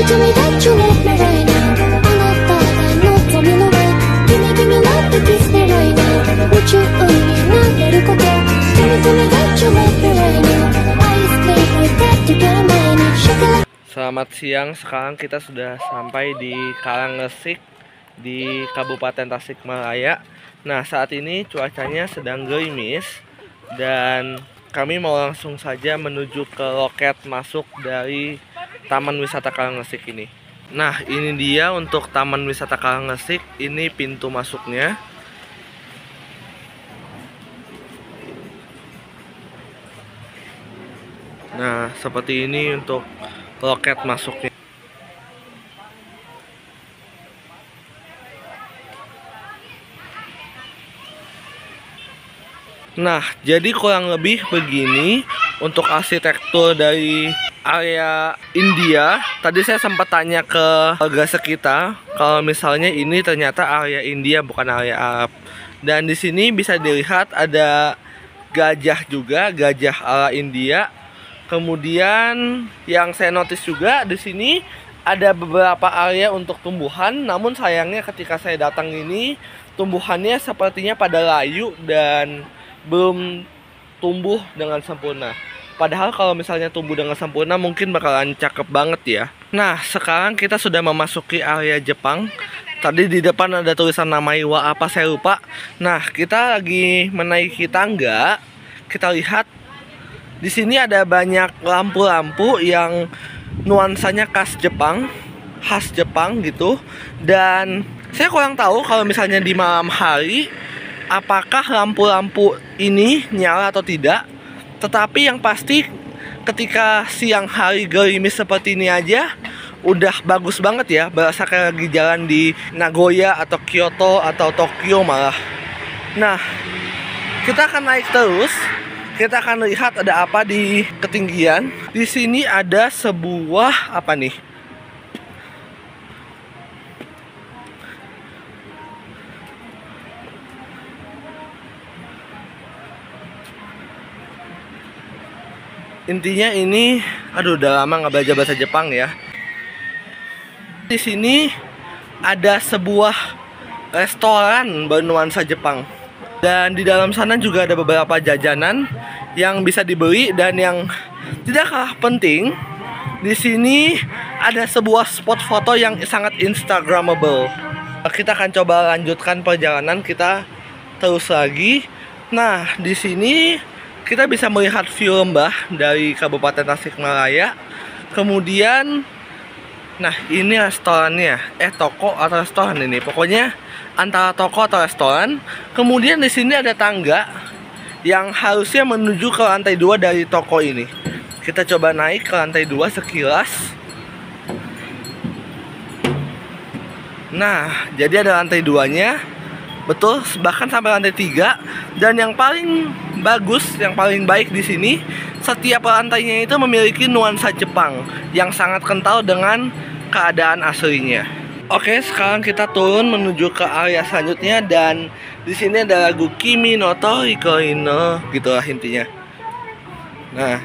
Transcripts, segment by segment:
to me that you want me right now. あなたが望むのは君なってキスでright now。夢中になれること Tell me to me that you want me right now. Ice cream with that together mine chocolate. Selamat siang, sekarang kita sudah sampai di Karangasem di Kabupaten Tasikmalaya. Nah, saat ini cuacanya sedang gerimis dan kami mau langsung saja menuju ke loket masuk dari Taman Wisata Karangasem ini. Nah, ini dia untuk Taman Wisata Karangasem, ini pintu masuknya. Nah, seperti ini untuk loket masuknya. Nah, jadi kurang lebih begini untuk arsitektur dari area India. Tadi saya sempat tanya ke warga sekitar kalau misalnya ini ternyata area India bukan area Arab. Dan di sini bisa dilihat ada gajah juga, gajah ala India. Kemudian yang saya notice juga di sini ada beberapa area untuk tumbuhan, namun sayangnya ketika saya datang ini tumbuhannya sepertinya pada layu dan belum tumbuh dengan sempurna. Padahal kalau misalnya tumbuh dengan sempurna mungkin bakalan cakep banget ya. Nah, sekarang kita sudah memasuki area Jepang. Tadi di depan ada tulisan nama Iwa apa saya lupa. Nah, kita lagi menaiki tangga. Kita lihat di sini ada banyak lampu-lampu yang nuansanya khas Jepang gitu. Dan saya kurang tahu kalau misalnya di malam hari apakah lampu-lampu ini nyala atau tidak. Tetapi yang pasti ketika siang hari gerimis seperti ini aja udah bagus banget ya. Berasa kayak lagi jalan di Nagoya atau Kyoto atau Tokyo malah. Nah, kita akan naik terus. Kita akan lihat ada apa di ketinggian. Di sini ada sebuah apa nih? Intinya ini, aduh udah lama nggak belajar bahasa Jepang ya. Di sini ada sebuah restoran bernuansa Jepang. Dan di dalam sana juga ada beberapa jajanan yang bisa dibeli dan yang tidak kalah penting, di sini ada sebuah spot foto yang sangat instagramable. Kita akan coba lanjutkan perjalanan kita terus lagi. Nah, di sini kita bisa melihat view lembah dari Kabupaten Tasikmalaya. Kemudian, nah ini restorannya, toko atau restoran ini. Pokoknya antara toko atau restoran. Kemudian di sini ada tangga yang harusnya menuju ke lantai 2 dari toko ini. Kita coba naik ke lantai 2 sekilas. Nah, jadi ada lantai 2-nya. Betul, bahkan sampai lantai 3. Dan yang paling bagus, yang paling baik di sini, setiap lantainya itu memiliki nuansa Jepang yang sangat kental dengan keadaan aslinya. Oke, sekarang kita turun menuju ke area selanjutnya dan di sini ada lagu Kimi no Toriko no, gitulah intinya. Nah,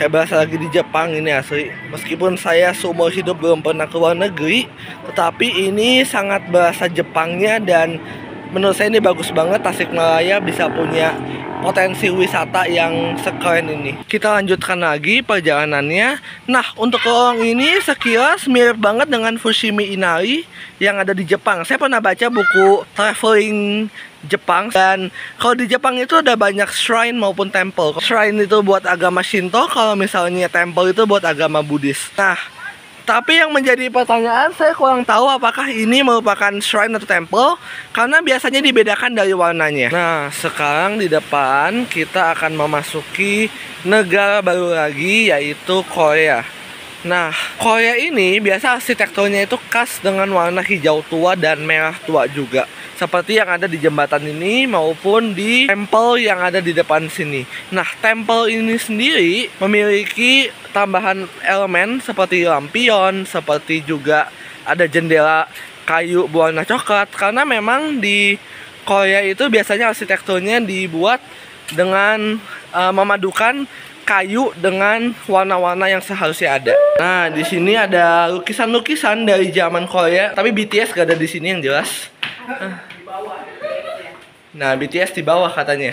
kayak berasa lagi di Jepang ini asli. Meskipun saya seumur hidup belum pernah ke luar negeri, tetapi ini sangat berasa Jepangnya dan menurut saya ini bagus banget. Tasikmalaya bisa punya potensi wisata yang sekeren ini. Kita lanjutkan lagi perjalanannya. Nah, untuk lorong ini sekilas mirip banget dengan Fushimi Inari yang ada di Jepang. Saya pernah baca buku traveling Jepang, dan kalau di Jepang itu ada banyak shrine maupun temple. Shrine itu buat agama Shinto, kalau misalnya temple itu buat agama Buddhis. Nah, tapi yang menjadi pertanyaan, saya kurang tahu apakah ini merupakan shrine atau temple, karena biasanya dibedakan dari warnanya. Nah, sekarang di depan kita akan memasuki negara baru lagi, yaitu Korea. Nah, Korea ini biasa arsitekturnya itu khas dengan warna hijau tua dan merah tua juga, seperti yang ada di jembatan ini maupun di temple yang ada di depan sini. Nah, temple ini sendiri memiliki tambahan elemen seperti lampion, seperti juga ada jendela kayu berwarna coklat, karena memang di Korea itu biasanya arsitekturnya dibuat dengan memadukan kayu dengan warna-warna yang seharusnya ada. Nah, di sini ada lukisan-lukisan dari zaman Korea, tapi BTS gak ada di sini yang jelas. Nah, BTS di bawah katanya.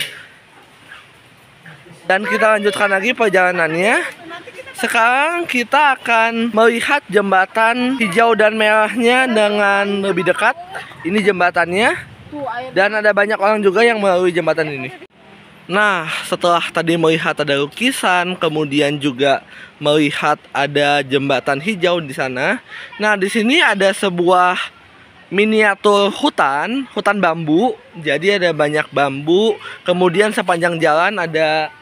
Dan kita lanjutkan lagi perjalanannya. Sekarang kita akan melihat jembatan hijau dan merahnya dengan lebih dekat. Ini jembatannya. Dan ada banyak orang juga yang melalui jembatan ini. Nah, setelah tadi melihat ada lukisan, kemudian juga melihat ada jembatan hijau di sana. Nah, di sini ada sebuah miniatur hutan bambu. Jadi ada banyak bambu. Kemudian sepanjang jalan ada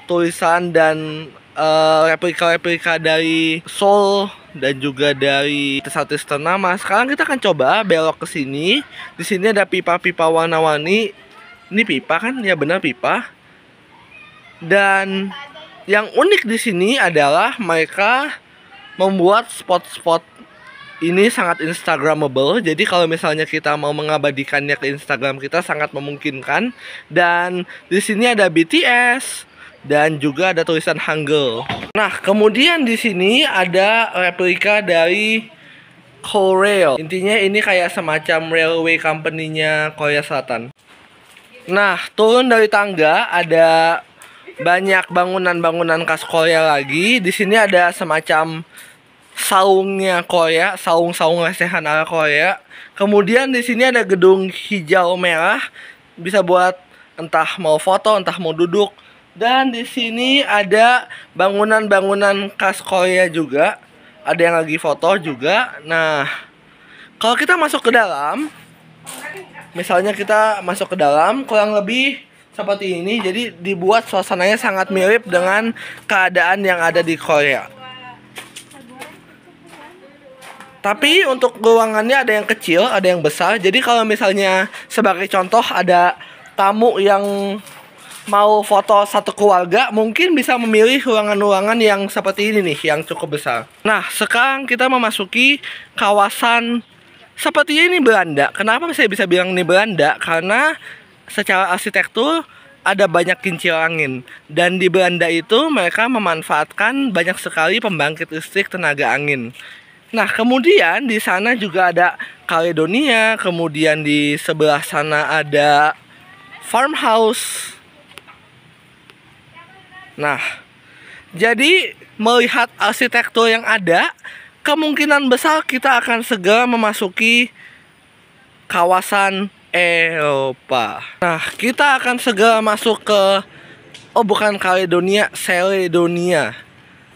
tulisan dan replika-replika dari Seoul dan juga dari artis-artis ternama. Sekarang kita akan coba belok ke sini. Di sini ada pipa-pipa warna-warni. Ini pipa kan? Ya benar pipa. Dan yang unik di sini adalah mereka membuat spot-spot ini sangat instagramable. Jadi kalau misalnya kita mau mengabadikannya ke Instagram kita sangat memungkinkan. Dan di sini ada BTS dan juga ada tulisan Hangul. Nah, kemudian di sini ada replika dari Korea. Intinya ini kayak semacam railway company-nya Korea Selatan. Nah, turun dari tangga ada banyak bangunan-bangunan khas Korea lagi. Di sini ada semacam saungnya Korea, saung-saung lesehan ala Korea. Kemudian di sini ada gedung hijau merah, bisa buat entah mau foto, entah mau duduk. Dan di sini ada bangunan-bangunan khas Korea juga. Ada yang lagi foto juga. Nah, kalau kita masuk ke dalam, misalnya kita masuk ke dalam, kurang lebih seperti ini. Jadi dibuat suasananya sangat mirip dengan keadaan yang ada di Korea. Tapi untuk ruangannya ada yang kecil, ada yang besar. Jadi kalau misalnya sebagai contoh ada tamu yang mau foto satu keluarga, mungkin bisa memilih ruangan-ruangan yang seperti ini nih, yang cukup besar. Nah, sekarang kita memasuki kawasan seperti ini Belanda. Kenapa saya bisa bilang ini Belanda? Karena secara arsitektur ada banyak kincir angin. Dan di Belanda itu mereka memanfaatkan banyak sekali pembangkit listrik tenaga angin. Nah, kemudian di sana juga ada Caledonia. Kemudian di sebelah sana ada farmhouse. Nah, jadi melihat arsitektur yang ada, kemungkinan besar kita akan segera memasuki kawasan Eropa. Nah, kita akan segera masuk ke, oh bukan Caledonia, Caledonia.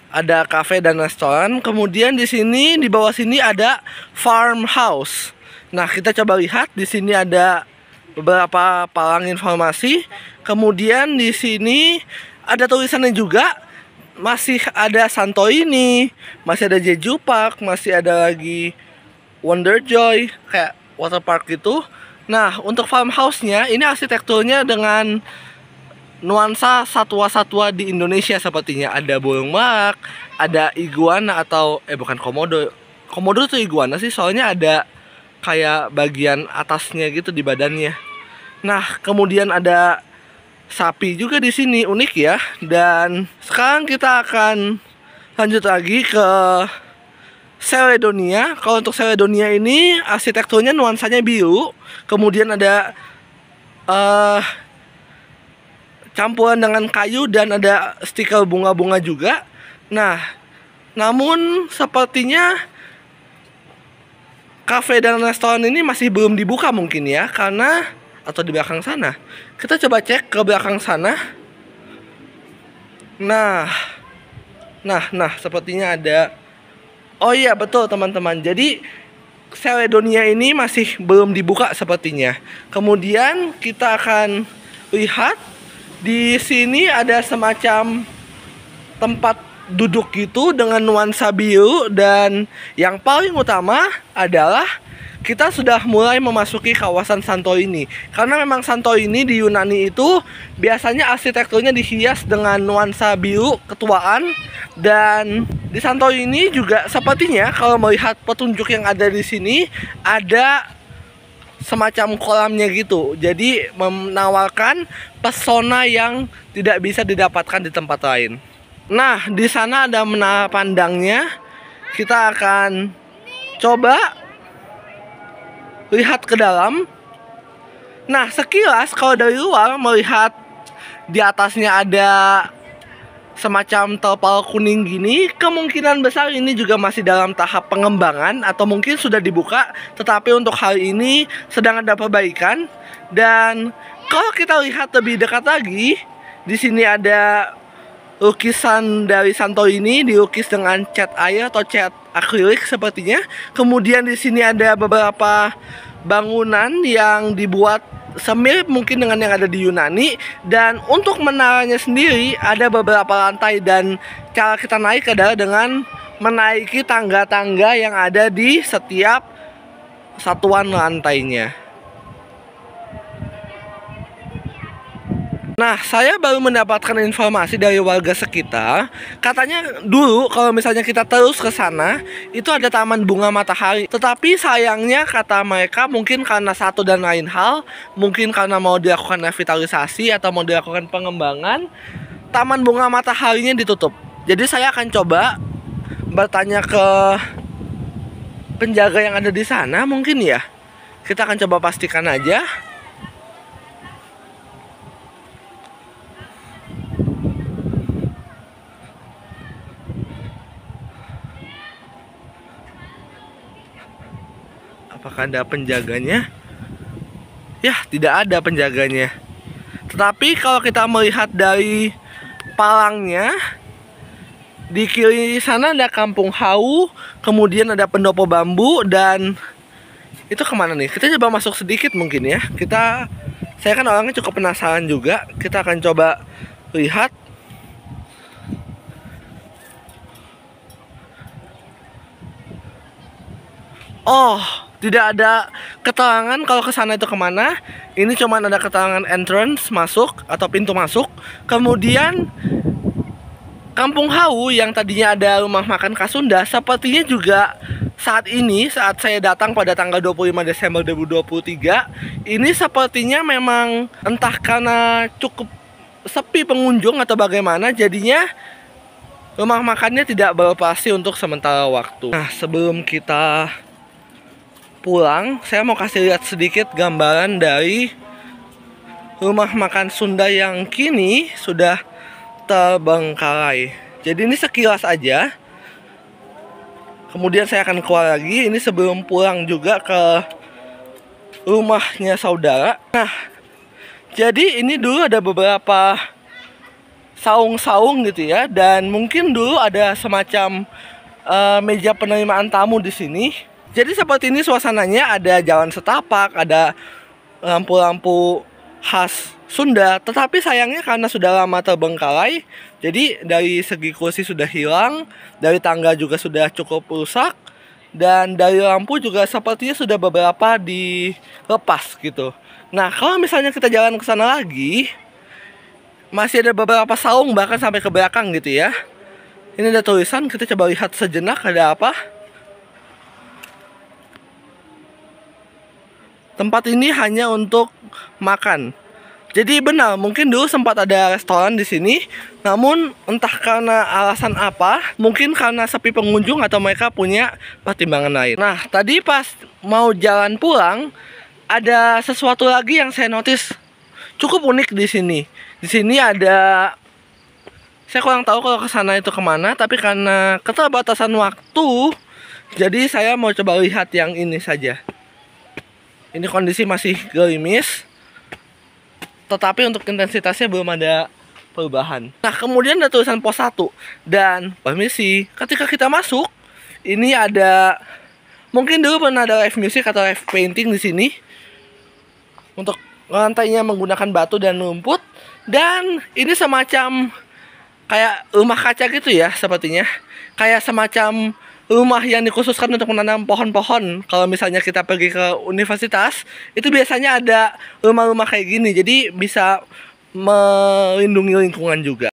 Ada kafe dan restoran. Kemudian di sini, di bawah sini ada farmhouse. Nah, kita coba lihat di sini ada beberapa palang informasi. Kemudian di sini ada tulisannya juga. Masih ada Santorini, masih ada Jeju Park, masih ada lagi Wonderjoy, kayak water park gitu. Nah, untuk farmhouse-nya, ini arsitekturnya dengan nuansa satwa-satwa di Indonesia sepertinya. Ada burung merak, ada iguana atau, bukan komodo. Komodo tuh iguana sih, soalnya ada kayak bagian atasnya gitu di badannya. Nah, kemudian ada sapi juga di sini, unik ya. Dan sekarang kita akan lanjut lagi ke Caledonia. Kalau untuk Caledonia ini arsitekturnya nuansanya biru. Kemudian ada campuran dengan kayu dan ada stiker bunga-bunga juga. Nah, namun sepertinya kafe dan restoran ini masih belum dibuka mungkin ya, karena atau di belakang sana. Kita coba cek ke belakang sana. Nah, sepertinya ada. Oh iya, betul teman-teman. Jadi Caledonia ini masih belum dibuka sepertinya. Kemudian kita akan lihat di sini ada semacam tempat duduk gitu dengan nuansa biru. Dan yang paling utama adalah kita sudah mulai memasuki kawasan Santorini. Karena memang Santorini di Yunani itu biasanya arsitekturnya dihias dengan nuansa biru ketuaan. Dan di Santorini juga sepertinya kalau melihat petunjuk yang ada di sini, ada semacam kolamnya gitu. Jadi menawarkan pesona yang tidak bisa didapatkan di tempat lain. Nah, di sana ada menara pandangnya. Kita akan coba lihat ke dalam. Nah, sekilas kalau dari luar melihat di atasnya ada semacam terpal kuning gini, kemungkinan besar ini juga masih dalam tahap pengembangan atau mungkin sudah dibuka, tetapi untuk hari ini sedang ada perbaikan. Dan kalau kita lihat lebih dekat lagi, di sini ada lukisan dari Santorini dilukis dengan cat air atau cat akrilik sepertinya. Kemudian di sini ada beberapa bangunan yang dibuat semirip mungkin dengan yang ada di Yunani. Dan untuk menaranya sendiri ada beberapa lantai, dan cara kita naik adalah dengan menaiki tangga-tangga yang ada di setiap satuan lantainya. Nah, saya baru mendapatkan informasi dari warga sekitar. Katanya dulu kalau misalnya kita terus ke sana, itu ada taman bunga matahari. Tetapi sayangnya kata mereka mungkin karena satu dan lain hal, mungkin karena mau dilakukan revitalisasi atau mau dilakukan pengembangan, taman bunga mataharinya ditutup. Jadi saya akan coba bertanya ke penjaga yang ada di sana mungkin ya. Kita akan coba pastikan aja. Apakah ada penjaganya? Ya, tidak ada penjaganya. Tetapi kalau kita melihat dari palangnya, di kiri sana ada Kampung Hau, kemudian ada pendopo bambu, dan itu kemana nih? Kita coba masuk sedikit mungkin ya. Saya kan orangnya cukup penasaran juga. Kita akan coba lihat. Oh, tidak ada keterangan kalau ke sana itu kemana. Ini cuma ada keterangan entrance, masuk atau pintu masuk. Kemudian Kampung Hau yang tadinya ada rumah makan khas Sunda, sepertinya juga saat ini, saat saya datang pada tanggal 25 Desember 2023, ini sepertinya memang entah karena cukup sepi pengunjung atau bagaimana, jadinya rumah makannya tidak beroperasi untuk sementara waktu. Nah, sebelum kita pulang, saya mau kasih lihat sedikit gambaran dari rumah makan Sunda yang kini sudah terbengkalai. Jadi ini sekilas aja. Kemudian saya akan keluar lagi. Ini sebelum pulang juga ke rumahnya saudara. Nah, jadi ini dulu ada beberapa saung-saung gitu ya. Dan mungkin dulu ada semacam meja penerimaan tamu di sini. Jadi seperti ini suasananya, ada jalan setapak, ada lampu-lampu khas Sunda. Tetapi sayangnya karena sudah lama terbengkalai, jadi dari segi kursi sudah hilang, dari tangga juga sudah cukup rusak, dan dari lampu juga sepertinya sudah beberapa dilepas gitu. Nah, kalau misalnya kita jalan ke sana lagi, masih ada beberapa saung bahkan sampai ke belakang gitu ya. Ini ada tulisan, kita coba lihat sejenak ada apa. Tempat ini hanya untuk makan. Jadi benar, mungkin dulu sempat ada restoran di sini, namun entah karena alasan apa, mungkin karena sepi pengunjung atau mereka punya pertimbangan lain. Nah, tadi pas mau jalan pulang, ada sesuatu lagi yang saya notice cukup unik di sini. Di sini ada, saya kurang tahu kalau ke sana itu kemana, tapi karena keterbatasan waktu, jadi saya mau coba lihat yang ini saja. Ini kondisi masih gerimis, tetapi untuk intensitasnya belum ada perubahan. Nah, kemudian ada tulisan pos 1. Dan permisi, ketika kita masuk, ini ada, mungkin dulu pernah ada live music atau live painting di sini. Untuk lantainya menggunakan batu dan rumput. Dan ini semacam kayak rumah kaca gitu ya sepertinya. Kayak semacam rumah yang dikhususkan untuk menanam pohon-pohon. Kalau misalnya kita pergi ke universitas, itu biasanya ada rumah-rumah kayak gini. Jadi bisa melindungi lingkungan juga.